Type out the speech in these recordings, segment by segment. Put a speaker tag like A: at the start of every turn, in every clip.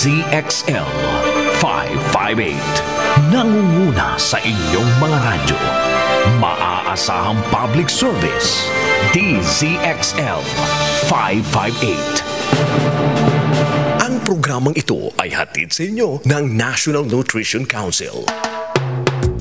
A: DZXL 558. Nangunguna sa inyong mga radyo. Maaasahang public service. DZXL 558. Ang programang ito ay hatid sa inyo ng National Nutrition Council.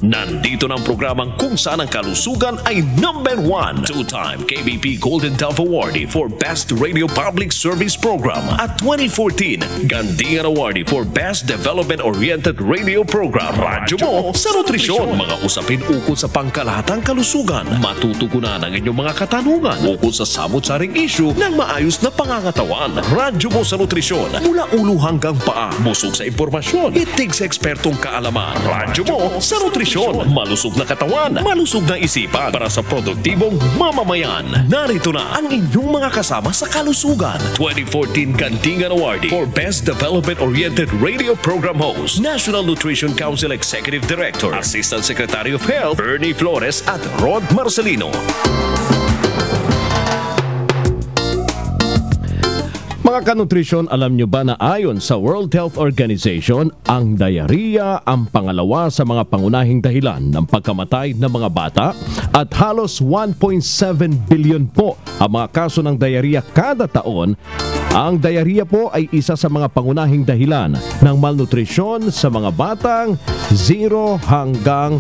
A: Nandito ng programang kung saan ang kalusugan ay number 1. Two-time KBP Golden Dove Awardee for Best Radio Public Service Program at 2014 Gandingan Awardee for Best Development-Oriented Radio Program. Radyo mo sa nutrisyon. Mga usapin ukol sa pangkalahatang kalusugan. Matutugunan ang inyong mga katanungan ukol sa samot-saring issue ng maayos na pangangatawan. Radyo mo sa nutrisyon. Mula ulo hanggang paa. Busog sa impormasyon. Itig sa ekspertong kaalaman. Radyo mo sa nutrisyon. Malusog na katawan, malusog na isipan para sa produktibong mamamayan. Narito na ang inyong mga kasama sa kalusugan. 2014 Gandingan Awardee for Best Development-Oriented Radio Program Host, National Nutrition Council Executive Director, Assistant Secretary of Health, Bernie Flores at Rod Marcelino.
B: Mga kanutrisyon, alam nyo ba na ayon sa World Health Organization, ang diarrhea ang pangalawa sa mga pangunahing dahilan ng pagkamatay ng mga bata at halos 1.7 billion po ang mga kaso ng diarrhea kada taon. Ang diarrhea po ay isa sa mga pangunahing dahilan ng malnutrisyon sa mga batang 0 hanggang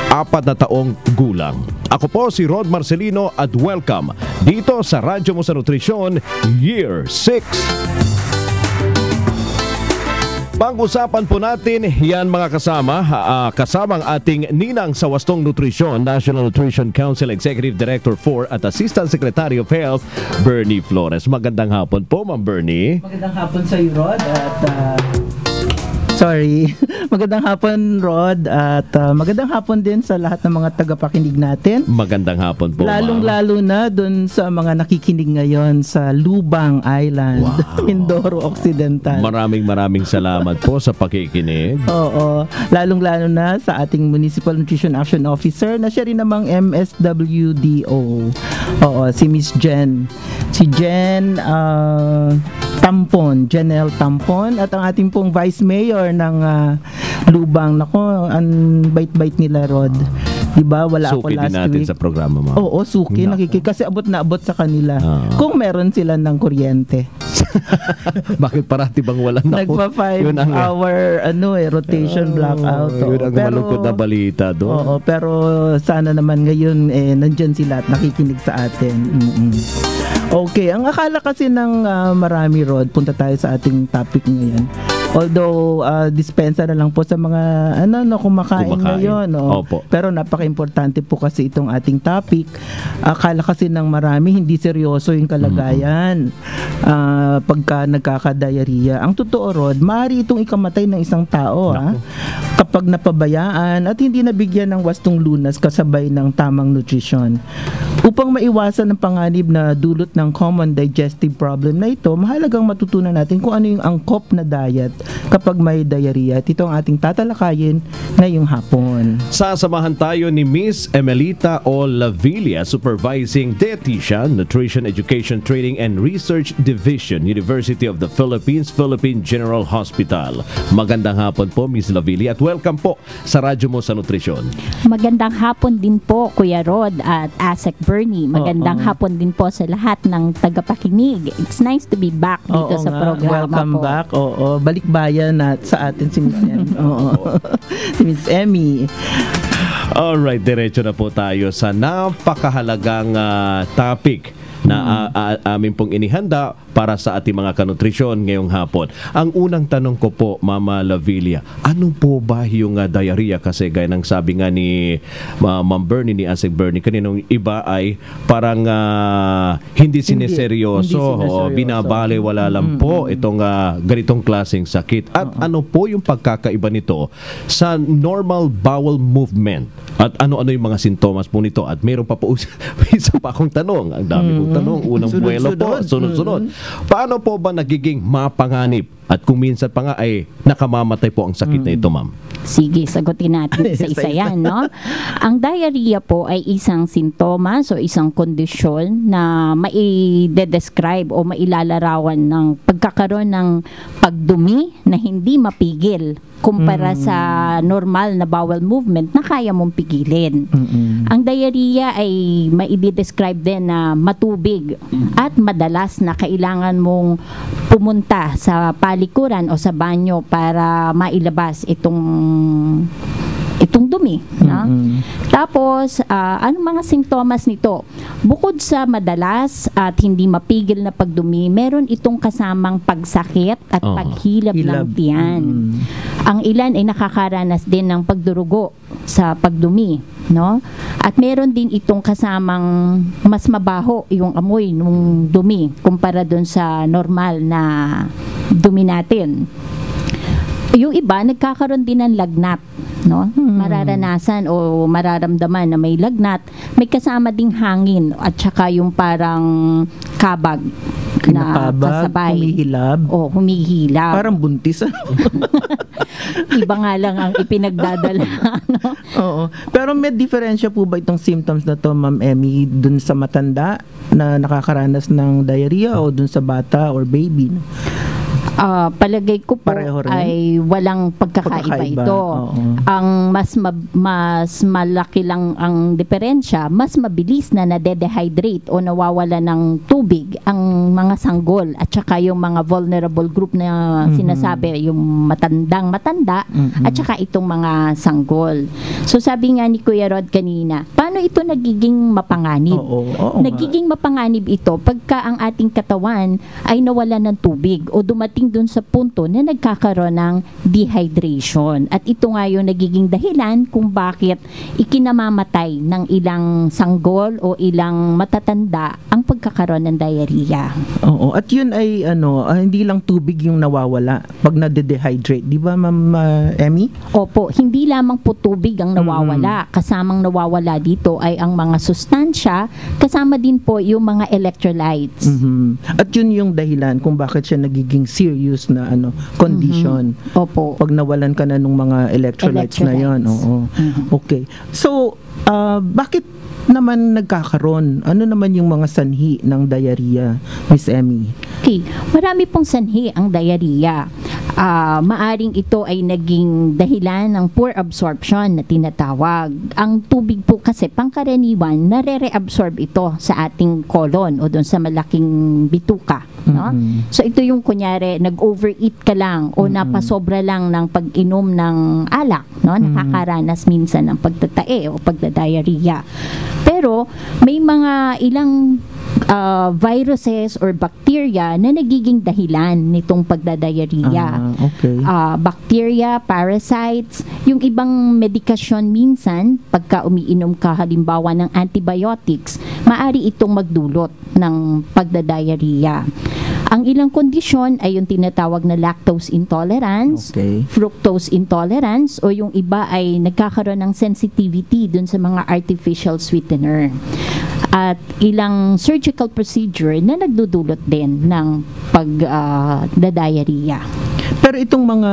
B: 4 na taong gulang. Ako po si Rod Marcelino at welcome dito sa Radyo mo sa Nutrisyon Year 6. Pag-usapan po natin yan mga kasamang ating ninang sa wastong nutrisyon, National Nutrition Council Executive Director 4 at Assistant Secretary of Health, Bernie Flores. Magandang hapon po, Ma'am Bernie.
C: Magandang hapon sa iyo, Rod. Magandang hapon, Rod, at magandang hapon din sa lahat ng mga tagapakinig natin.
B: Magandang hapon po,
C: lalong-lalo na dun sa mga nakikinig ngayon sa Lubang Island, Mindoro Occidental.
B: Maraming salamat po sa pakikinig.
C: Oo, lalong-lalo na sa ating Municipal Nutrition Action Officer na siya rin namang MSWDO. Oo, si Miss Jen. Si Jen Tampon, Janelle Tampon, at ang ating pong Vice Mayor ng Lubang. Nako, ang bait-bait nila, Rod. Diba? Wala
B: suki
C: ako last
B: din natin
C: week.
B: sa programa mo.
C: Oo, suki. Kasi abot na abot sa kanila. Kung meron sila ng kuryente.
B: Bakit parati bang wala na?
C: Nagpa 5-hour rotation blackout.
B: Yun ang malungkot na balita doon.
C: Oo, pero sana naman ngayon nandyan sila at nakikinig sa atin. Okay, ang akala kasi ng marami, Rod, punta tayo sa ating topic ngayon. Although dispensa na lang po sa mga kumakain ngayon, pero napaka-importante po kasi itong ating topic. Akala kasi ng marami hindi seryoso yung kalagayan pagka nagkaka-diarrhea. Ang totoo, Rod, maaari itong ikamatay ng isang tao kapag napabayaan at hindi nabigyan ng wastong lunas kasabay ng tamang nutrisyon. Upang maiwasan ang panganib na dulot ng common digestive problem na ito, mahalagang matutunan natin kung ano yung angkop na diet kapag may diarrhea. At ito ang ating tatalakayin ngayong hapon.
B: Sasamahan tayo ni Miss Emelita O. Lavilla, Supervising Dietitian, Nutrition Education Training and Research Division, University of the Philippines, Philippine General Hospital. Magandang hapon po, Miss Lavilla, at welcome po sa Radyo mo sa Nutrisyon.
D: Magandang hapon din po, Kuya Rod at Asek Bernie. Magandang hapon din po sa lahat ng tagapakinig. It's nice to be back dito sa programa.
C: Welcome
D: po.
C: back. Balik bayan sa atin si Miss Emmy. Si Miss Emmy.
B: Alright, diretso na po tayo sa napakahalagang topic na amin pong inihanda para sa ating mga kanutrisyon ngayong hapon. Ang unang tanong ko po, Mama Lavilla, ano po ba yung diarrhea? Kasi gaya ng sabi nga ni Ma'am Bernie, ni Asik Bernie, kaninong iba ay parang hindi sineseryoso, binabale, wala lang po itong ganitong klaseng sakit. At ano po yung pagkakaiba nito sa normal bowel movement? At ano-ano yung mga sintomas po nito? At meron pa po isa pa akong tanong. Ang dami kong tanong. Unang buwelo po, sunod-sunod. Paano po ba nagiging mapanganib? At kung minsan pa nga ay nakamamatay po ang sakit na ito, ma'am.
D: Sige, sagutin natin isa-isa yan, no? Ang diarrhea po ay isang sintomas o isang kondisyon na mai-describe o mailalarawan ng pagkakaroon ng pagdumi na hindi mapigil kumpara sa normal na bowel movement na kaya mong pigilin. Ang diarrhea ay mai-describe din na matubig at madalas na kailangan mong pumunta sa palikuran o sa banyo para mailabas itong dumi, no? Tapos, anong mga sintomas nito? Bukod sa madalas at hindi mapigil na pagdumi, meron itong kasamang pagsakit at paghilab ng tiyan. Ang ilan ay nakakaranas din ng pagdurugo sa pagdumi, no? At meron din itong kasamang mas mabaho yung amoy ng dumi kumpara dun sa normal na dumi natin. Yung iba, nagkakaroon din ng lagnat, no? Mararanasan o mararamdaman na may lagnat, may kasama ding hangin at saka yung parang kabag na kasabay.
C: Humihilab.
D: O, humihilab.
C: Parang buntis.
D: Iba nga lang ang ipinagdadala. No?
C: Oo. Pero may diferensya po ba itong symptoms na to, Ma'am Emmy, dun sa matanda na nakakaranas ng diarrhea o dun sa bata or baby?
D: Palagay ko po ay walang pagkakaiba ito. Ang mas malaki lang ang diferensya, mas mabilis na nade-dehydrate o nawawala ng tubig ang mga sanggol at saka yung mga vulnerable group na sinasabi, yung matanda at saka itong mga sanggol. So sabi nga ni Kuya Rod kanina, paano ito nagiging mapanganib? Nagiging mapanganib ito pagka ang ating katawan ay nawala ng tubig o dumating dun sa punto na nagkakaroon ng dehydration. At ito nga yung nagiging dahilan kung bakit ikinamamatay ng ilang sanggol o ilang matatanda ang pagkakaroon ng diarrhea.
C: Oo. At yun ay hindi lang tubig yung nawawala pag nade-dehydrate. Di ba, Ma'am Emmy?
D: Opo. Hindi lamang po tubig ang nawawala. Kasamang nawawala dito ay ang mga sustansya, kasama din po yung mga electrolytes.
C: At yun yung dahilan kung bakit siya nagiging serious na condition.
D: Opo.
C: Pag nawalan ka na ng mga electrolytes na yun. Okay. So, bakit naman nagkakaroon? Ano naman yung mga sanhi ng diarrhea, Miss Emmy?
D: Okay. Marami pong sanhi ang diarrhea. Maaring ito ay naging dahilan ng poor absorption na tinatawag. Ang tubig po kasi pangkaraniwan, nare-reabsorb ito sa ating colon o doon sa malaking bituka. No? So ito yung kunyari, nag-overeat ka lang o napasobra lang ng pag-inom ng alak. No? Nakakaranas minsan ng pagtatae o pagdadiarrhea. Pero may mga ilang viruses or bacteria na nagiging dahilan nitong pagdadiarrhea. Bacteria, parasites, yung ibang medikasyon minsan, pagka umiinom ka halimbawa ng antibiotics, maaari itong magdulot ng pagdadiarrhea. Ang ilang kondisyon ay yung tinatawag na lactose intolerance, fructose intolerance, o yung iba ay nagkakaroon ng sensitivity dun sa mga artificial sweetener. At ilang surgical procedure na nagdudulot din ng pagdadiarrhea.
C: Pero itong mga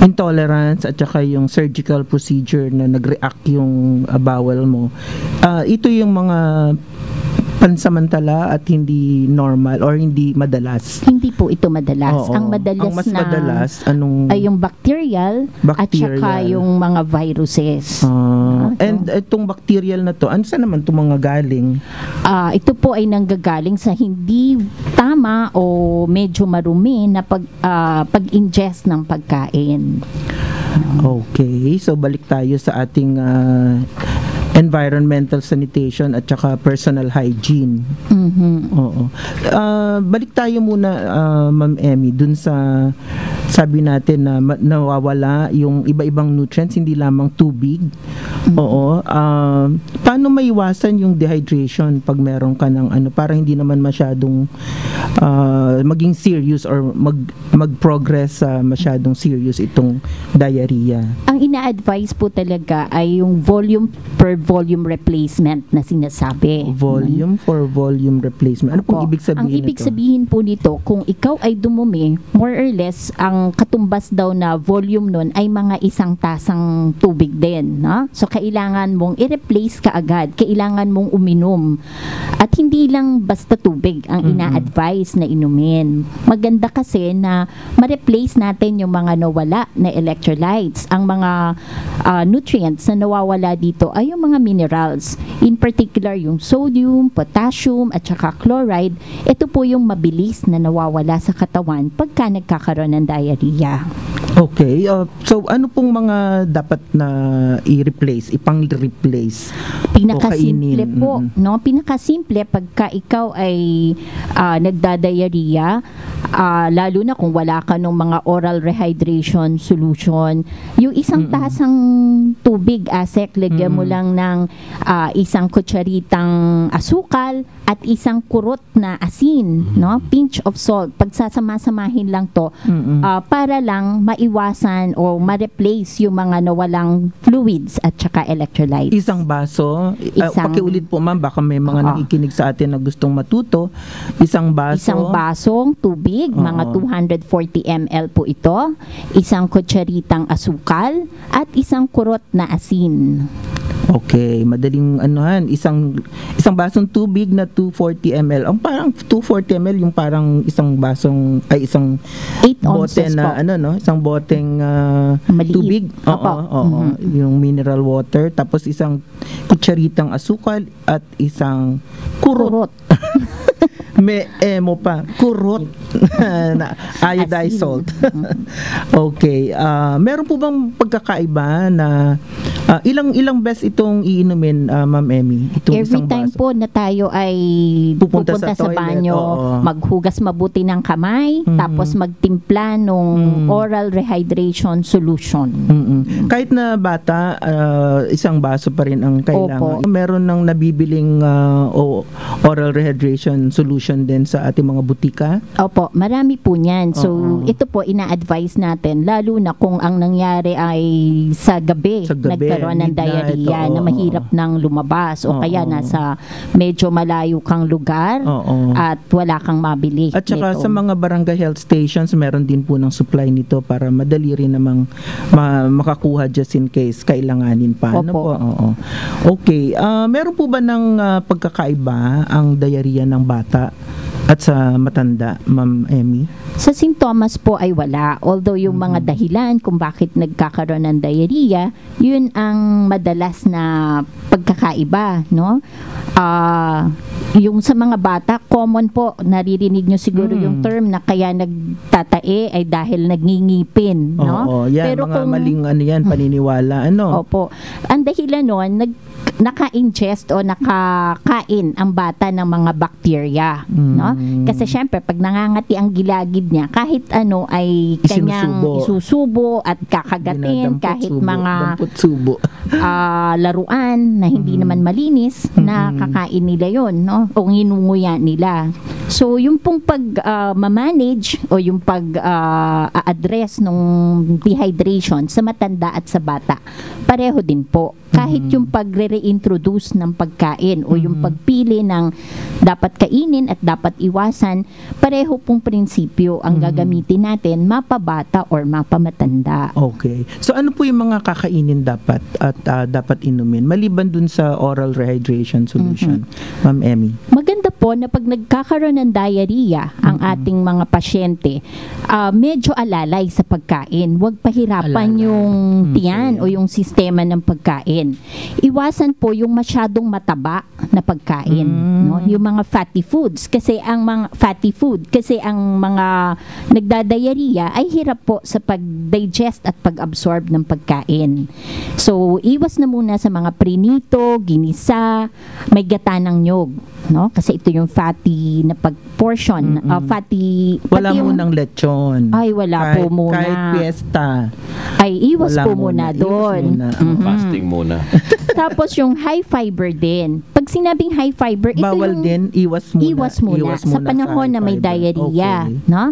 C: intolerance at saka yung surgical procedure na nag-react yung bowel mo, ito yung mga pansamantala at hindi normal or hindi madalas?
D: Hindi po ito madalas. Ang
C: mas madalas,
D: ay yung bacterial at saka yung mga viruses.
C: And itong bacterial na to, ano saan naman itong mga galing?
D: Ito po ay nanggagaling sa hindi tama o medyo marumi na pag-ingest ng pagkain.
C: Okay, so balik tayo sa ating environmental sanitation at saka personal hygiene. Balik tayo muna, Ma'am Emmy, dun sa sabi natin na nawawala yung iba-ibang nutrients, hindi lamang tubig. Oo. Paano maiwasan yung dehydration pag meron ka ng para hindi naman masyadong maging serious or mag-progress masyadong serious itong diarrhea?
D: Ang ina-advise po talaga ay yung volume per volume replacement na sinasabi.
C: Volume for volume replacement. Ano pong ibig sabihin
D: Ang ibig
C: nito?
D: sabihin po nito, kung ikaw ay dumumi, more or less, ang katumbas daw na volume nun ay mga 1 tasang tubig din. No? So, kailangan mong i-replace ka agad. Kailangan mong uminom. At hindi lang basta tubig ang ina-advise na inumin. Maganda kasi na ma-replace natin yung mga nawala na electrolytes. Ang mga nutrients na nawawala dito ay yung mga minerals. In particular, yung sodium, potassium, at saka chloride. Ito po yung mabilis na nawawala sa katawan pagka nagkakaroon ng diarrhea.
C: Okay. So, ano pong mga dapat na i-replace, ipang-replace?
D: Pinakasimple po, no? Pinakasimple pagka ikaw ay nagdadiarrhea, lalo na kung wala ka ng mga oral rehydration solution, yung 1 tasang tubig, Asek, lagyan mo lang ng 1 kutsaritang asukal at 1 kurot na asin, no? Pinch of salt. Pagsasama-samahin lang to para lang maiwasan o ma-replace yung mga nawalang fluids at saka electrolytes.
C: 1 baso. Pakiulit po, ma'am, baka may mga nakikinig sa atin na gustong matuto. 1 baso.
D: 1 basong tubig, mga 240 ml po ito. 1 kutsaritang asukal at 1 kurot na asin.
C: Okay, madaling isang basong tubig na 240 ml. Ang parang 240 ml yung parang isang bote na isang boteng tubig. Oo. Yung mineral water, tapos 1 kutsaritang asukal at 1 kurot. May emo pa. Kurot na iodized salt. Okay. Meron po bang pagkakaiba na ilang beses itong iinumin, Ma'am Emmy?
D: Every time po na tayo ay pupunta sa
C: toilet,
D: banyo, maghugas mabuti ng kamay, tapos magtimpla ng oral rehydration solution.
C: Kahit na bata, 1 baso pa rin ang kailangan.
D: Opo.
C: Meron ng nabibiling oral rehydration solution din sa ating mga butika?
D: Opo, marami po niyan. So, ito po ina-advise natin, lalo na kung ang nangyari ay sa gabi nagkaroon ng diarrhea na mahirap nang lumabas o kaya nasa medyo malayo kang lugar at wala kang mabili.
C: At saka sa mga barangay health stations, meron din po ng supply nito para madali rin namang makakuha just in case kailanganin pa. Ano po? Okay. Meron po ba ng pagkakaiba ang diarrhea ng bata at sa matanda, Ma'am Emmy?
D: Sa sintomas po ay wala. Although yung mga dahilan kung bakit nagkakaroon ng diarrhea, yun ang madalas na pagkakaiba, no? Yung sa mga bata, common po, naririnig nyo siguro yung term na kaya nagtatae ay dahil nagngingipin, no?
C: Yan, pero mga maling paniniwala,
D: Opo. Ang dahilan nun, naka-ingest o nakakain ang bata ng mga bacteria, no? Kasi syempre pag nangangati ang gilagid niya, kahit ano ay kanyang isusubo at kakagatin, kahit mga laruan na hindi naman malinis, nakakain nila yon, no? O nginunguya nila. So yung pong pag-manage o yung pag-address ng dehydration sa matanda at sa bata, pareho din po. Kahit yung pagre-reintroduce ng pagkain o yung pagpili ng dapat kainin at dapat iwasan, pareho pong prinsipyo ang gagamitin natin, mapabata or mapamatanda.
C: Okay. So ano po yung mga kakainin dapat at dapat inumin maliban dun sa oral rehydration solution, Ma'am Emmy?
D: Maganda po na pag nagkakaroon ng diarrhea ang ating mga pasyente, medyo alalay sa pagkain. Huwag pahirapan yung tiyan o yung sistema ng pagkain. Iwasan po yung masyadong mataba na pagkain, no? Yung mga fatty foods kasi ang mga nagdadiarrhea ay hirap po sa pag-digest at pag-absorb ng pagkain. So iwas na muna sa mga prinito, ginisa, may gata ng nyog, no? Kasi ito yung fatty na portion, fatty.
C: Wala
D: pati yung-
C: munang lechon.
D: Ay, wala po muna.
C: Kahit fiesta.
D: Ay, iwas
C: Wala
D: po muna
C: muna.
D: doon.
C: Iwas muna.
B: Fasting muna.
D: Tapos yung high fiber din. Pag sinabing high fiber, ito
C: Bawal
D: yung
C: din, iwas muna.
D: iwas muna sa panahon
C: high
D: na may
C: fiber.
D: diarrhea,
C: Okay.
D: no?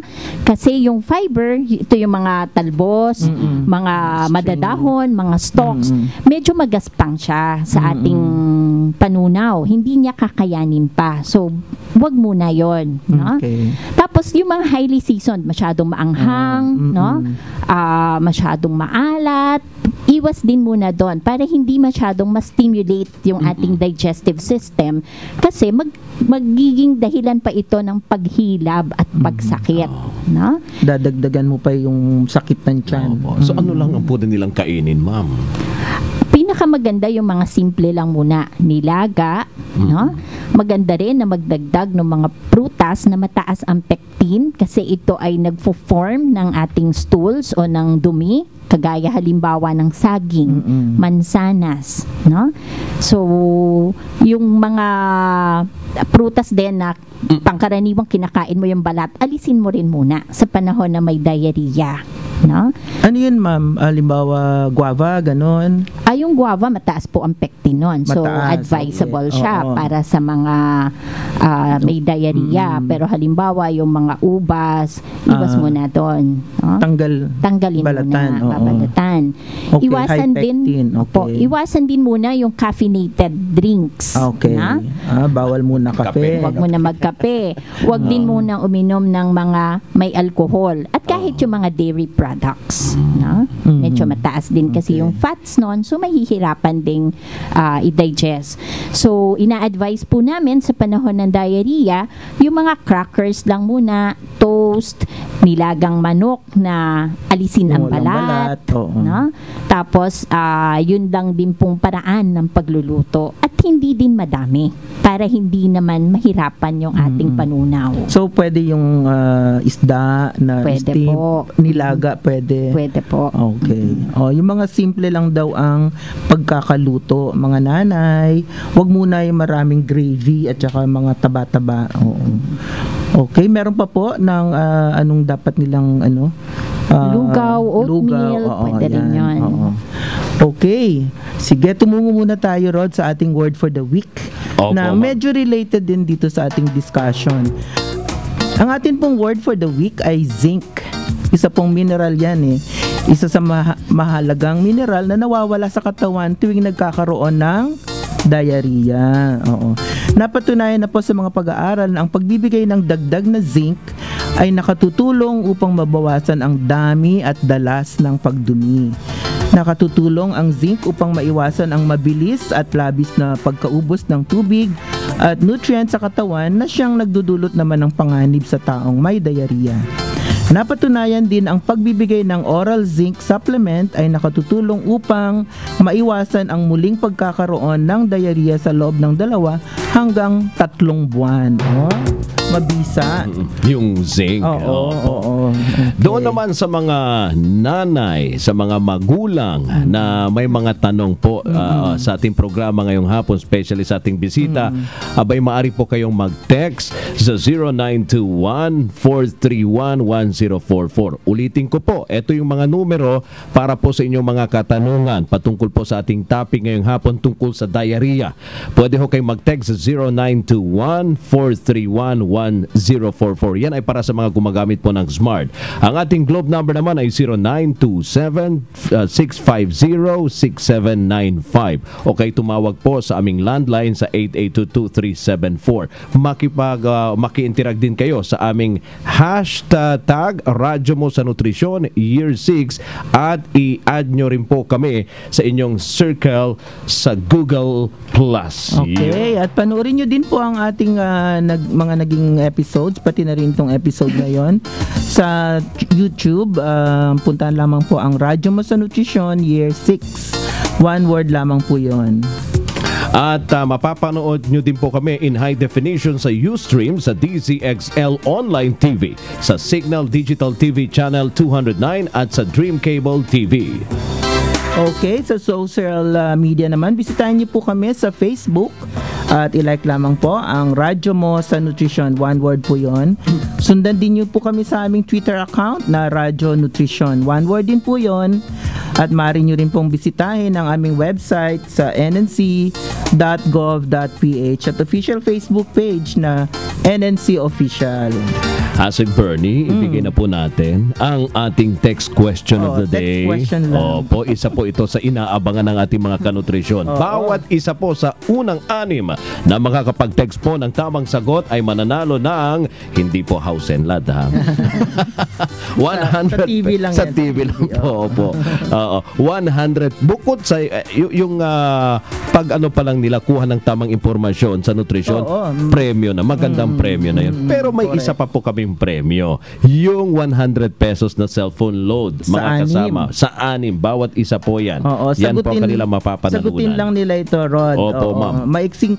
D: Kasi yung fiber, ito yung mga talbos, mga madadahon, mga stalks, medyo magaspang siya sa ating panunaw. Hindi niya kakayanin pa. So, wag muna 'yon, no?
C: Okay.
D: Tapos yung mga highly seasoned, masyadong maanghang, no? Masyadong maalat, iwas din muna doon para hindi masyadong ma-stimulate yung ating digestive system kasi magiging dahilan pa ito ng paghilab at pagsakit, no?
C: Dadagdagan mo pa yung sakit ng tiyan.
B: Opo. So ano lang ang pwede nilang kainin, ma'am?
D: Pinakamaganda yung mga simple lang muna, nilaga, no? Maganda rin na magdagdag ng mga prutas na mataas ang pectin kasi ito ay nagfo-form ng ating stools o ng dumi, kagaya halimbawa ng saging, mansanas, no? So, yung mga prutas din na pangkaraniwang kinakain mo yung balat, alisin mo rin muna sa panahon na may diarrhea, no?
C: Ano yun, ma'am? Halimbawa, guava, ganon.
D: Yung guava, mataas po ang pectin nun. So,
C: Mataas,
D: advisable
C: okay.
D: siya
C: Oo.
D: para sa mga may diarrhea. Pero halimbawa, yung mga ubas, iwas muna doon. No? Tanggalin
C: balatan,
D: muna.
C: oo.
D: Babalatan.
C: Okay,
D: Iwasan
C: high
D: din,
C: pectin, okay.
D: iwasan din muna yung caffeinated drinks.
C: Okay.
D: Na?
C: Bawal muna kape.
D: Huwag muna magkape. Huwag din muna uminom ng mga may alcohol. At kahit yung mga dairy products. No? Medyo mataas din kasi
C: Okay.
D: yung fats nun. So, mahihirapan ding i-digest. So, ina-advise po namin sa panahon ng diarrhea, yung mga crackers lang muna, toast, nilagang manok na alisin ang
C: Walang
D: balat.
C: oo.
D: No? Tapos, yun lang din pong paraan ng pagluluto. At hindi din madami para hindi naman mahirapan yung ating panunaw.
C: So, pwede yung isda na
D: Pwede
C: steam,
D: po.
C: nilaga, pwede.
D: Pwede po.
C: Okay. Yung mga simple lang daw ang pagkakaluto, mga nanay. Huwag muna yung maraming gravy at saka mga taba-taba. Oo. Okay, meron pa po ng anong dapat nilang
D: Lugaw, oatmeal, pwede rin
C: ayan.
D: yun.
C: Oo. Okay. Sige, tumungo muna tayo, Rod, sa ating word for the week
B: Opo,
C: na
B: ma'am.
C: medyo related din dito sa ating discussion. Ang atin pong word for the week ay zinc. Isa pong mineral yan eh. Isa sa mahalagang mineral na nawawala sa katawan tuwing nagkakaroon ng diarrhea. Oo. Napatunayan na po sa mga pag-aaral na ang pagbibigay ng dagdag na zinc ay nakatutulong upang mabawasan ang dami at dalas ng pagdumi. Nakatutulong ang zinc upang maiwasan ang mabilis at labis na pagkaubos ng tubig at nutrients sa katawan na siyang nagdudulot naman ng panganib sa taong may diarrhea. Napatunayan din ang pagbibigay ng oral zinc supplement ay nakatutulong upang maiwasan ang muling pagkakaroon ng diarrhea sa loob ng 2 hanggang 3 buwan. Mabisa.
B: Yung zinc.
C: Oo.
B: Doon naman sa mga nanay, sa mga magulang na may mga tanong po sa ating programa ngayong hapon, especially sa ating bisita, abay maaari po kayong mag-text sa 0921-431-1044. Ulitin ko po, ito yung mga numero para po sa inyong mga katanungan patungkol po sa ating topic ngayong hapon tungkol sa diarrhea. Pwede ho kayong mag-text sa 0921-431-1044. Yan ay para sa mga gumagamit po ng Smart. Ang ating Globe number naman ay 0927-650-6795. Okay, tumawag po sa aming landline sa 8822-374. Maki-interact din kayo sa aming hashtag Radyo Mo sa Nutrisyon Year 6 at i-add nyo rin po kami sa inyong circle sa Google Plus.
C: Okay, at panoorin nyo din po ang ating mga naging episodes, pati na rin itong episode ngayon sa YouTube. Puntahan lamang po ang Radyo Mo sa Nutrisyon Year 6. One word lamang po yon.
B: At mapapanood nyo din po kami in high definition sa Ustream sa DZXL Online TV, sa Signal Digital TV Channel 209 at sa Dream Cable TV.
C: Okay, sa social media naman, bisitahin niyo po kami sa Facebook at ilike lamang po ang Radyo Mo sa Nutrition. One word po yon. Sundan din niyo po kami sa aming Twitter account na Radyo Nutrition. One word din po yon. At maaari niyo rin pong bisitahin ang aming website sa nnc.gov.ph at official Facebook page na NNC Official.
B: Asik Bernie, ibigay na po natin ang ating text question of the day.
C: Text question lang.
B: Opo, isa po ito sa inaabangan ng ating mga kanutrisyon. Bawat isa po sa unang 6 na makakapag-text po ng tamang sagot ay mananalo ng hindi po house and lot, ha? 100
C: Sa TV lang
B: sa
C: yan.
B: TV lang po. Opo. 100 bukod sa yung pag ano pa lang nila kuha ng tamang impormasyon sa nutrisyon, premyo na, magandang premyo na yun. Pero may
C: correct.
B: isa pa po kaming premyo. Yung 100 pesos na cellphone load,
C: Sa
B: mga kasama. Sa 6, bawat isa po yan. Yan po ang kanila mapapanalunan.
C: Sagutin lang nila ito, Rod.
B: Opo, ma'am.
C: Maiksing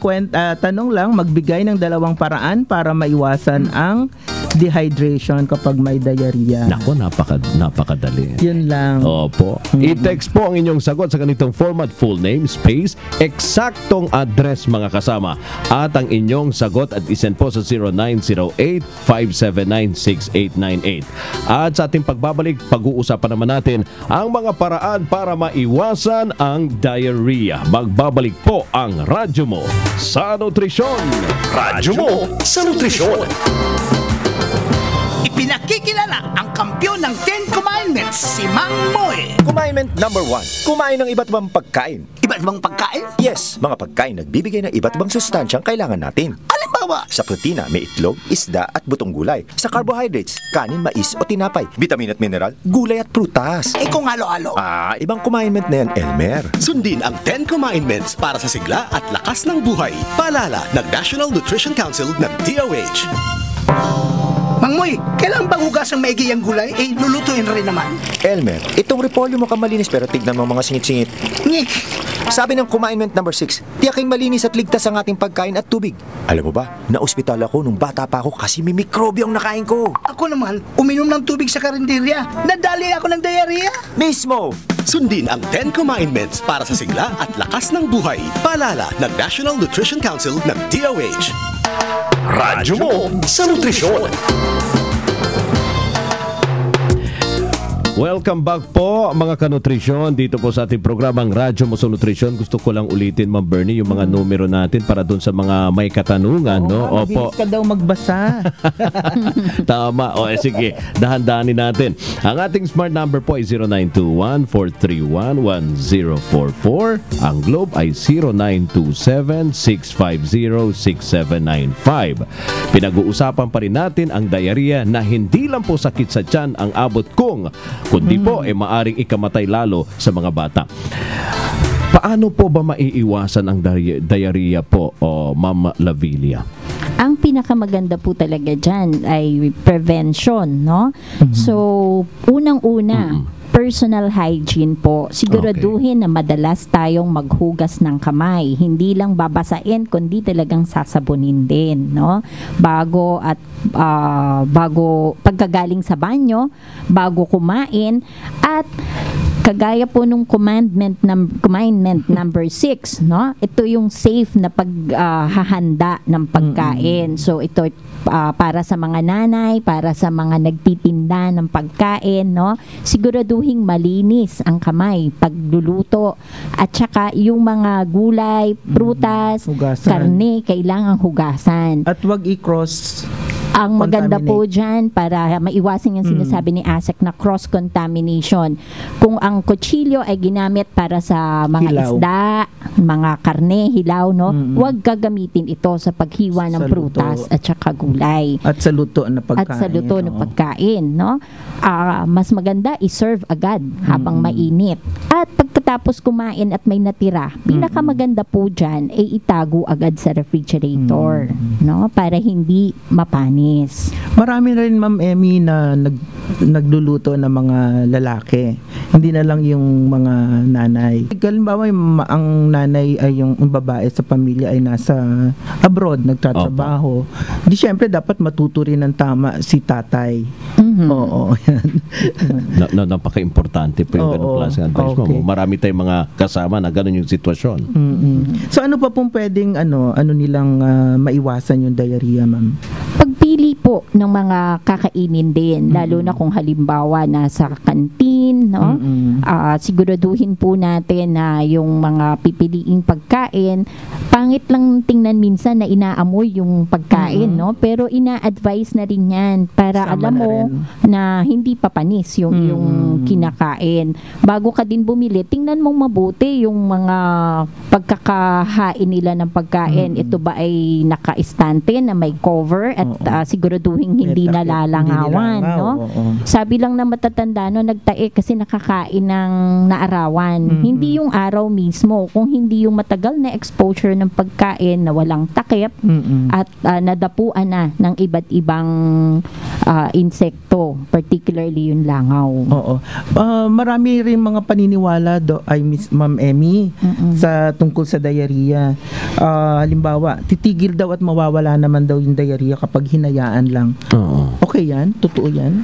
C: tanong lang, magbigay ng 2 paraan para maiwasan ang dehydration kapag may diarrhea.
B: Nako, napakadali.
C: Yun lang.
B: Opo. I-text po ang inyong sagot sa ganitong format: full name, space, eksaktong address, mga kasama, at ang inyong sagot at isend po sa 0908-579-6898. At sa ating pagbabalik, pag-uusapan naman natin ang mga paraan para maiwasan ang diarrhea. Magbabalik po ang Radyo Mo sa Nutrisyon.
A: Radyo Mo sa Nutrisyon.
E: Ipinakikilala ang kampyon ng 10 Commandments, si Mang Moy.
F: Commandment number 1. Kumain ng iba't ibang pagkain.
E: Iba't ibang pagkain?
F: Yes, mga pagkain nagbibigay ng iba't ibang sustansyang kailangan natin.
E: Halimbawa,
F: Sa protina, may itlog, isda at butong gulay. Sa carbohydrates, kanin, mais o tinapay. Vitamin at mineral, gulay at prutas.
E: kung halo-halo.
F: Ibang commandment na yan, Elmer.
G: Sundin ang 10 Commandments para sa sigla at lakas ng buhay. Paalala ng National Nutrition Council ng DOH.
E: Mang Moy, kailangan bang hugasang maigi ang gulay? Lulutuin rin naman.
F: Elmer, itong repolyo mo malinis pero tignan mo mga singit-singit.
E: Ngik!
F: Sabi ng commandment number 6, tiyaking malinis at ligtas ang ating pagkain at tubig. Alam mo ba, na-ospital ako nung bata pa ako kasi may mikrobyo ang nakain ko.
E: Ako naman, uminom ng tubig sa karinderya. Nadali ako ng diarrhea.
F: Mismo!
G: Sundin ang 10 Commandments para sa sigla at lakas ng buhay. Paalala ng National Nutrition Council ng DOH.
A: Radyo Mo sa Nutrisyon.
B: Welcome back po mga kanutrisyon dito po sa ating programang Radyo Mo sa Nutrisyon. Gusto ko lang ulitin, Ma'am Bernie, yung mga numero natin para doon sa mga may katanungan. No? Opo.
C: Mabilis ka daw magbasa.
B: Tama. Sige, dahan-dahanin natin. Ang ating smart number po ay 0921-431-1044. Ang Globe ay 0927-650-6795. Pinag-uusapan pa rin natin ang diarrhea na hindi lang po sakit sa tiyan ang abot kundi po maaring ikamatay lalo sa mga bata. Paano po ba maiiwasan ang diarrhea po, Ma'am Lavilia?
D: Ang pinakamaganda po talaga dyan ay prevention, no? So, unang-una, personal hygiene po. Siguraduhin na madalas tayong maghugas ng kamay. Hindi lang babasain, kundi talagang sasabunin din, no? Bago pagkagaling sa banyo, bago kumain, at kagaya po nung commandment number 6, no? Ito yung safe na paghahanda ng pagkain. So ito para sa mga nanay, para sa mga nagtitinda ng pagkain, no? Siguraduhin malinis ang kamay pagluluto, at saka yung mga gulay, prutas,
C: Hugasan.
D: karne, kailangang hugasan.
C: At wag i-cross.
D: Ang maganda po
C: Contaminate.
D: dyan para maiwasan yung sinasabi ni ASEC na cross-contamination. Kung ang kutsilyo ay ginamit para sa mga
C: Hilaw.
D: isda, mga karne, hilaw, no? Huwag gagamitin ito sa paghiwa ng
C: Sa
D: prutas
C: luto.
D: at saka gulay.
C: At sa luto na pagkain.
D: At sa luto ng
C: oo.
D: pagkain, no? Mas maganda i-serve agad habang mainit. At pagkatapos kumain at may natira, pinakamaganda po dyan ay itago agad sa refrigerator, no? Para hindi mapanis.
C: Marami na rin, Ma'am Emmy, na nagluluto ng mga lalaki. Hindi na lang yung mga nanay. Halimbawa, ang nanay ay yung babae sa pamilya ay nasa abroad, nagtatrabaho. Di syempre dapat matuto rin ng tama si tatay Oo, yan.
B: Napaka-importante po yung ganung klase ng advice mo. Marami tayong mga kasama na ganun yung sitwasyon.
C: So ano pa pong pwedeng ano nilang maiwasan yung diarrhea, ma'am?
D: Pagpili po ng mga kakainin din, lalo na kung halimbawa nasa kantin, no? Siguraduhin po natin na yung mga pipiliing pagkain, pangit lang tingnan minsan na inaamoy yung pagkain, no? Pero ina-advise na rin yan para
C: Sama
D: alam
C: na
D: mo
C: rin.
D: na hindi papanis yung kinakain. Bago ka din bumili, tingnan mong mabuti yung mga pagkakahain nila ng pagkain. Ito ba ay naka-estante na may cover at siguraduhin hindi
C: May takip,
D: nalalangawan,
C: hindi nilangaw,
D: no?
C: oo.
D: Sabi lang na matatanda, no, nagtae kasi nakakain ng naarawan. Hindi yung araw mismo, kung hindi yung matagal na exposure ng pagkain na walang takip at nadapuan na ng iba't ibang insekto, particularly yung langaw.
C: Oo. Marami rin mga paniniwala Miss Ma'am Emmy sa tungkol sa diarrhea. Halimbawa, titigil daw at mawawala naman daw yung diarrhea kapag hinayaan lang. Okay yan? Totoo yan?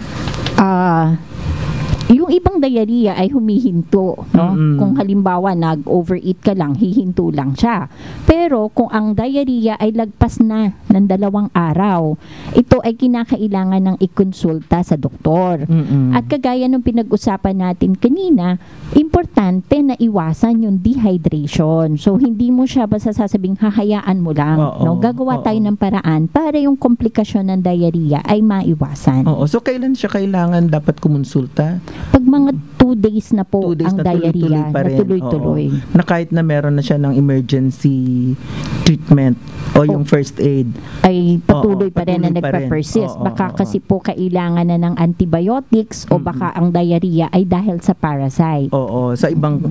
D: Yung ibang diarrhea ay humihinto, no? Kung halimbawa nag-overeat ka lang, hihinto lang siya. Pero kung ang diarrhea ay lagpas na ng 2 araw, ito ay kinakailangan ng ikonsulta sa doktor. At kagaya ng pinag-usapan natin kanina, importante na iwasan yung dehydration. So hindi mo siya basta sasabing hahayaan mo lang, no? Gagawa tayo ng paraan para yung komplikasyon ng diarrhea ay maiwasan.
C: So kailan siya kailangan dapat kumonsulta?
D: Pag mga 2 days na po
C: 2 days
D: ang
C: na tuloy-tuloy
D: diarrhea,
C: pa rin.
D: na tuloy-tuloy.
C: Na kahit na meron na siya ng emergency treatment o yung first aid.
D: Ay patuloy pa rin na
C: patuloy pa rin.
D: nagpa-persist. Baka kasi po kailangan na ng antibiotics o baka ang diarrhea ay dahil sa parasite.
C: Sa ibang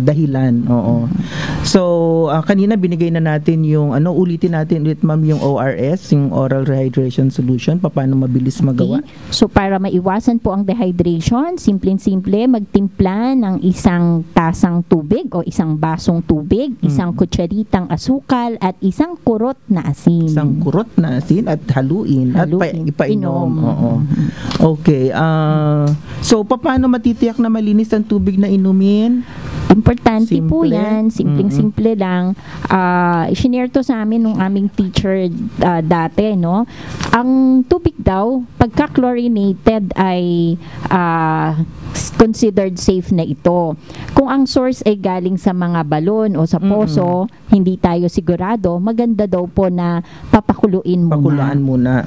C: dahilan. So kanina binigay na natin yung ulitin natin ulit, ma'am, yung ORS, yung oral rehydration solution, paano mabilis magawa.
D: So para maiwasan po ang dehydration, simpleng-simple, magtimpla ng 1 tasang tubig o 1 basong tubig, 1 kutsaritang asukal at 1 kurot na asin.
C: 1 kurot na asin at haluin at ipainom. Okay. So paano matitiyak na malinis ang tubig na inumin?
D: Importante po
C: Simple.
D: yan. Simpleng-simple lang. Isinare to sa amin nung aming teacher dati, no? Ang tubig daw, pagka chlorinated ay considered safe na ito. Kung ang source ay galing sa mga balon o sa poso, hindi tayo sigurado, maganda daw po na papakuluin muna.
C: Pakuluan muna.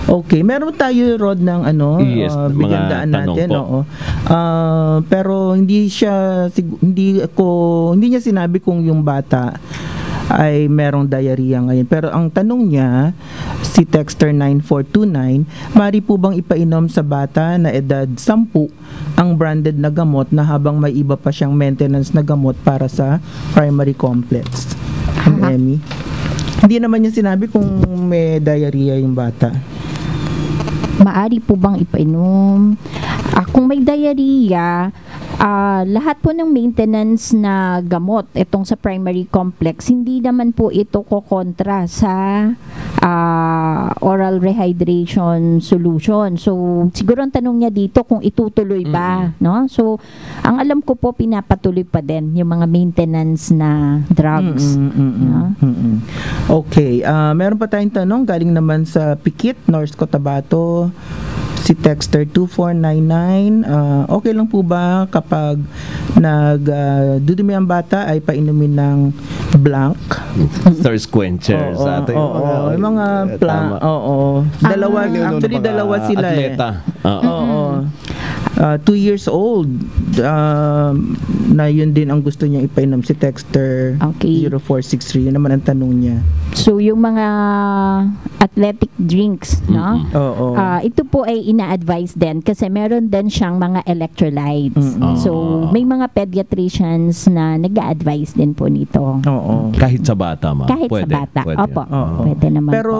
C: Okay, meron tayo, Rod, ng
B: Yes,
C: bigyan
B: mga
C: daan
B: tanong
C: natin,
B: po.
C: pero hindi niya sinabi kung yung bata ay merong diarrhea ngayon. Pero ang tanong niya, si Texter 9429, mari po bang ipainom sa bata na edad 10 ang branded na gamot na habang may iba pa siyang maintenance na gamot para sa primary complex? Emmy? Hindi naman niya sinabi kung may diarrhea yung bata.
D: Maari po bang ipainom? Kung may diarrhea, lahat po ng maintenance na gamot, itong sa primary complex, hindi naman po ito kokontra sa oral rehydration solution. So, siguro ang tanong niya dito kung itutuloy ba, no? So, ang alam ko po, pinapatuloy pa din yung mga maintenance na drugs. No?
C: Okay, meron pa tayong tanong galing naman sa Pikit, North Cotabato. Si Texter 2499, okay lang po ba kapag nagdudumi ang bata ay painumin ng blank?
B: Thirst quencher sa atin.
C: Yung mga dalawa sila
B: atleta.
C: 2 years old na yun din ang gusto niya ipainom, si Texter 0463. Yun naman ang tanong niya.
D: So yung mga athletic drinks, no? Ito po ay ina-advise din kasi meron din siyang mga electrolytes. So may mga pediatricians na nag-a-advise din po nito.
B: Kahit sa bata, ma'am.
D: Kahit
B: Pwede.
D: sa bata. Opo.
C: Oo.
D: Pwede naman po.
C: Pero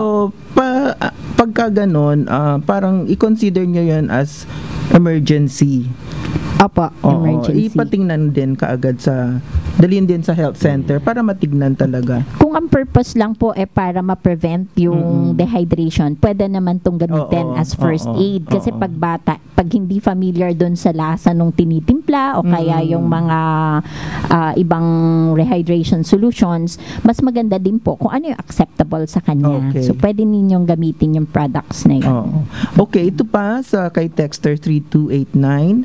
C: pagka ganon, parang i-consider nyo yan as emergency.
D: Opo,
C: Oo,
D: emergency.
C: ipatingnan din kaagad dalhin din sa health center para matignan talaga.
D: Kung ang purpose lang po para ma-prevent yung dehydration, pwede naman tong gamitin
C: Oo,
D: as first
C: oo,
D: aid. Kasi
C: oo.
D: pag hindi familiar doon sa lasa nung tinitimpla o kaya yung mga ibang rehydration solutions, mas maganda din po kung ano yung acceptable sa kanya.
C: Okay.
D: So, pwede ninyong gamitin yung products na yun.
C: Oo. Okay, ito pa sa kay Texter 3289.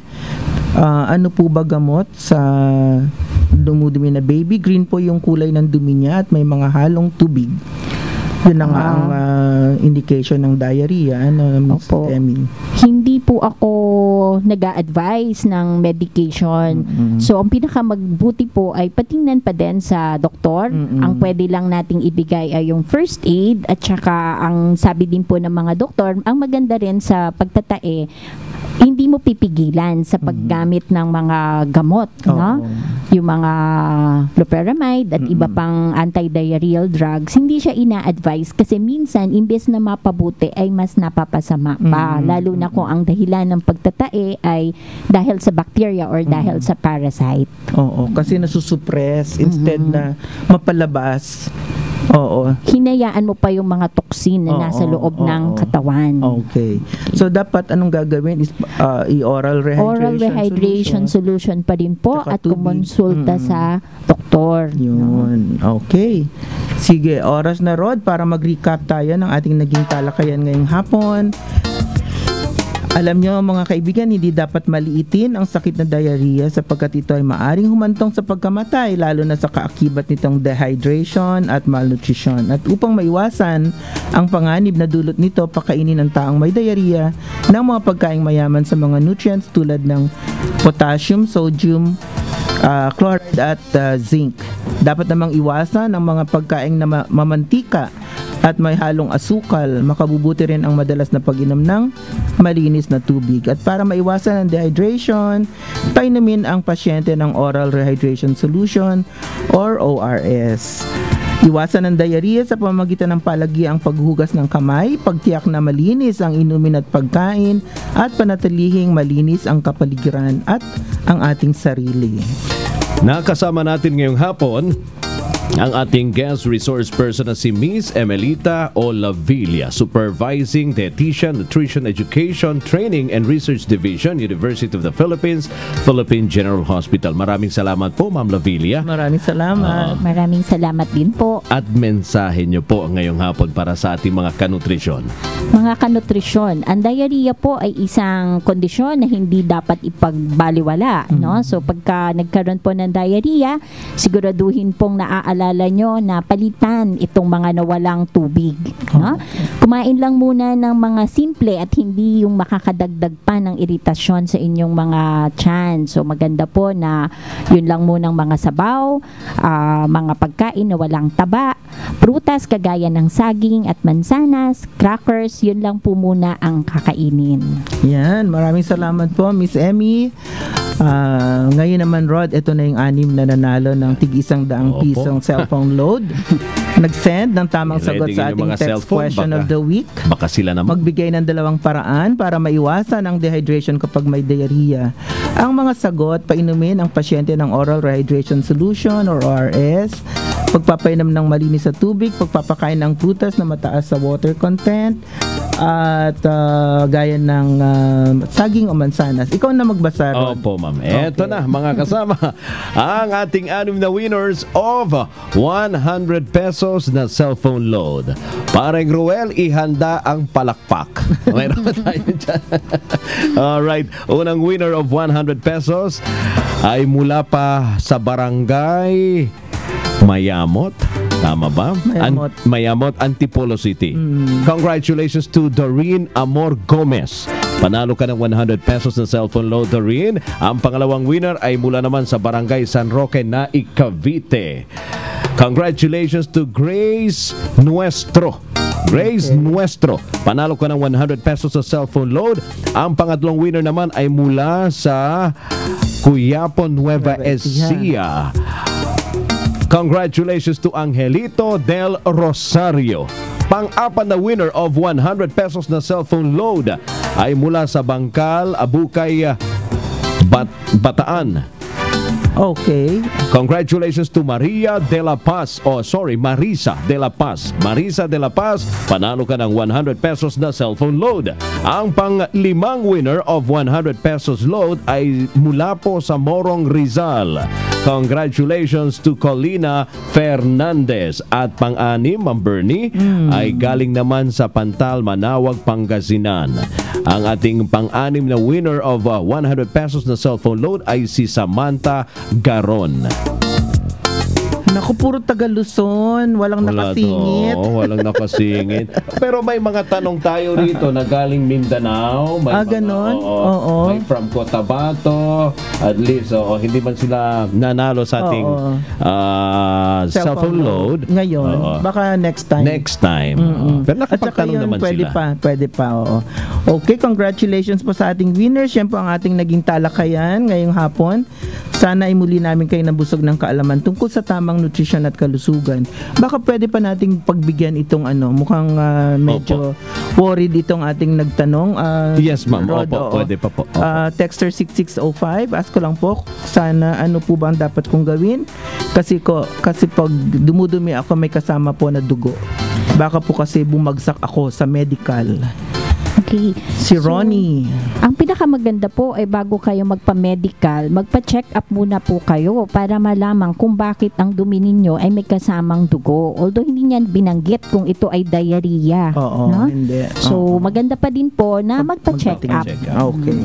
C: Ano po ba gamot sa dumudumi na baby? Green po yung kulay ng dumi niya at may mga halong tubig. Yun na nga ang indication ng diarrhea, Ms.
D: Opo.
C: Emmy.
D: Hindi po ako nag-a-advise ng medication. So, ang pinakamagbuti po ay patingnan pa din sa doktor. Ang pwede lang nating ibigay ay yung first aid at saka ang sabi din po ng mga doktor, ang maganda rin sa pagtatae, hindi mo pipigilan sa paggamit ng mga gamot, no? Yung mga loperamide at iba pang anti-diarrheal drugs, hindi siya ina-advise kasi minsan, imbes na mapabuti, ay mas napapasama pa. Lalo na kung ang dahilan ng pagtatae ay dahil sa bacteria or dahil sa parasite.
C: Oo, kasi nasusupress instead na mapalabas. Oo.
D: Hinayaan mo pa yung mga toxin na nasa loob ng katawan.
C: Okay. So, dapat anong gagawin is i-oral rehydration
D: Oral rehydration solution pa din po
C: Tsaka
D: at
C: tubig.
D: kumonsulta sa doktor.
C: Yun. Okay. Sige, oras na, Rod, para mag-recap tayo ng ating naging talakayan ngayong hapon. Alam nyo mga kaibigan, hindi dapat maliitin ang sakit na diarrhea sapagkat ito ay maaring humantong sa pagkamatay lalo na sa kaakibat nitong dehydration at malnutrition. At upang maiwasan ang panganib na dulot nito, pakainin ng taong may diarrhea ng mga pagkaing mayaman sa mga nutrients tulad ng potassium, sodium, chloride at zinc. Dapat namang iwasan ang mga pagkaing na mamantika at may halong asukal. Makabubuti rin ang madalas na pag-inom ng malinis na tubig. At para maiwasan ang dehydration, painumin ang pasyente ng oral rehydration solution or ORS. Iwasan ang diarrhea sa pamamagitan ng palagiang paghugas ng kamay, pagtiyak na malinis ang inumin at pagkain, at panatilihing malinis ang kapaligiran at ang ating sarili.
B: Nakasama natin ngayong hapon ang ating guest resource person na si Miss Emelita Olavilla, Supervising Dietitian, Nutrition Education, Training and Research Division, University of the Philippines, Philippine General Hospital. Maraming salamat po, Ma'am Lavilla.
C: Maraming salamat.
D: Maraming salamat din po.
B: At mensahe nyo po ngayong hapon para sa ating mga kanutrisyon.
D: Mga kanutrisyon, ang diarrhea po ay isang kondisyon na hindi dapat ipagbaliwala, no? So pagka nagkaroon po ng diarrhea, siguraduhin pong naaalala nyo na palitan itong mga nawalang tubig, no? Kumain lang muna ng mga simple at hindi yung makakadagdag pa ng iritasyon sa inyong mga tiyan. So maganda po na yun lang munang mga sabaw, mga pagkain na walang taba, prutas kagaya ng saging at mansanas, crackers, yun lang po muna ang kakainin.
C: Yan, maraming salamat po, Miss Emmy. Ngayon naman, Rod, ito na yung 6 na nanalo ng tig-100 pisong cellphone load. Nag-send ng tamang sagot sa ating text question of the week.
B: Baka sila naman.
C: Magbigay ng 2 paraan para maiwasan ang dehydration kapag may diarrhea. Ang mga sagot, painumin ang pasyente ng oral rehydration solution or ORS, pagpapainom ng malinis sa tubig, pagpapakain ng prutas na mataas sa water content, at gaya ng saging o mansanas. Ikaw na magbasa, Rod.
B: Opo, ma'am. Eto na, mga kasama. Ang ating 6 na winners of 100 pesos na cellphone load. Parang Ruel, ihanda ang palakpak. Mayroon ba tayo dyan? Alright. Unang winner of 100 pesos ay mula pa sa barangay Mayamot. Tama ba? Mayamot, Antipolo City. Congratulations to Doreen Amor Gomez. Panalo ka ng 100 pesos na cellphone load, Doreen. Ang pangalawang winner ay mula naman sa barangay San Roque, Naik, Cavite. Congratulations to Grace Nuestro. Nuestro. Panalo ka ng 100 pesos sa cellphone load. Ang pangatlong winner naman ay mula sa Cuyapo, Nueva Ecija. Congratulations to Angelito del Rosario. Pang-apat na winner of 100 pesos na cellphone load ay mula sa Bangkal, Abukay, Bataan.
C: Okay.
B: Congratulations to Maria de la Paz. Marisa de la Paz. Marisa de la Paz, panalo ka ng 100 pesos na cellphone load. Ang pang-limang winner of 100 pesos load ay mula po sa Morong Rizal. Congratulations to Colina Fernandez. At pang-anim, Ma'am Bernie, ay galing naman sa Pantal, Manawag, Pangasinan. Ang ating pang-anim na winner of 100 pesos na cellphone load ay si Samantha Garon.
C: Naku, puro taga Luzon. Walang nakasingit.
B: Walang nakasingit. Pero may mga tanong tayo rito na galing Mindanao. May
C: ganon?
B: May from Cotabato. At least, hindi man sila nanalo sa ating cellphone load.
C: Ngayon. Baka next time.
B: Next time. Pero nakapagtanong naman
C: pwede
B: sila.
C: Pwede pa. Okay, congratulations po sa ating winners. Yan po ang ating naging talakayan ngayong hapon. Sana ay muli namin kayo nabusog ng kaalaman tungkol sa tamang nutrisyon at kalusugan. Baka pwede pa nating pagbigyan itong mukhang medyo worried itong ating nagtanong.
B: Yes, ma'am.
C: Rod,
B: Pwede pa po.
C: Texter 6605, ask ko lang po, sana ano po ba ang dapat kong gawin? Kasi pag dumudumi ako, may kasama po na dugo. Baka po kasi bumagsak ako sa medical.
D: Okay.
C: Si Ronnie.
D: Ang pinakamaganda po ay bago kayo magpa-medical, magpa-check up muna po kayo para malaman kung bakit ang dumi ninyo ay may kasamang dugo. Although hindi niyan binanggit kung ito ay diarrhea. No?
C: Hindi.
D: So, maganda pa din po na magpa-check up.
C: Okay.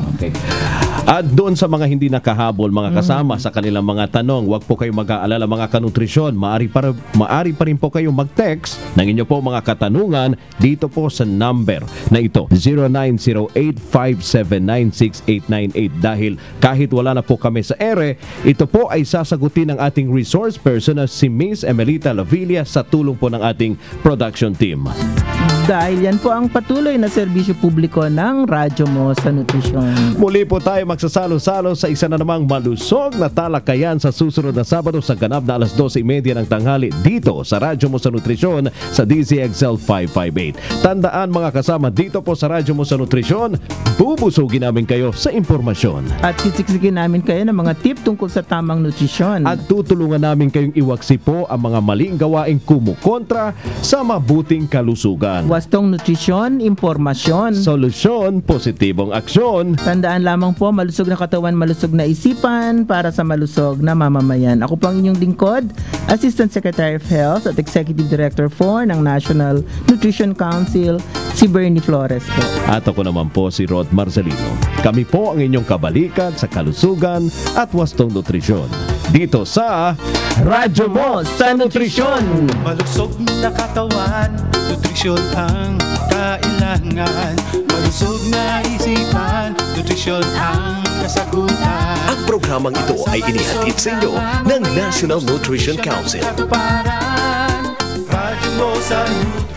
B: At doon sa mga hindi nakahabol, mga kasama sa kanilang mga tanong, huwag po kayo mag-aalala mga kanutrisyon. Maari pa rin po kayo mag-text ng inyo po mga katanungan dito po sa number na ito, 0908-579-6898. Dahil kahit wala na po kami sa ere, ito po ay sasagutin ng ating resource person na si Miss Emelita Lavilla sa tulong po ng ating production team.
C: Dahil yan po ang patuloy na serbisyo publiko ng Radyo Mo sa Nutrisyon.
B: Muli po tayo magsasalo-salo sa isa na namang malusog na talakayan sa susunod na Sabado sa ganap na alas 12:30 ng tanghali dito sa Radyo Mo sa Nutrisyon sa DZXL 558. Tandaan mga kasama, dito po sa Radyo Mo sa Nutrisyon, bubusugin namin kayo sa impormasyon.
C: At sisiksikin namin kayo ng mga tip tungkol sa tamang nutrisyon.
B: At tutulungan namin kayong iwaksi po ang mga maling gawaing kumukontra sa mabuting kalusugan.
C: Wastong nutrisyon, impormasyon.
B: Solusyon, positibong aksyon.
C: Tandaan lamang po, malusog na katawan, malusog na isipan para sa malusog na mamamayan. Ako pang inyong lingkod, Assistant Secretary of Health at Executive Director 4 ng National Nutrition Council, si Bernie Flores po.
B: At ako naman po si Rod Marcelino. Kami po ang inyong kabalikan sa kalusugan at wastong nutrisyon. Dito sa
C: Radyo Mo sa Nutrisyon.
H: Malusog na katawan, nutrisyon ang kailangan. Malusog na isipan, nutrisyon ang kasagutan.
A: Ang programang ito ay inihatid sa inyo ng National Nutrition Council.
H: Radyo Mo sa Nutrisyon.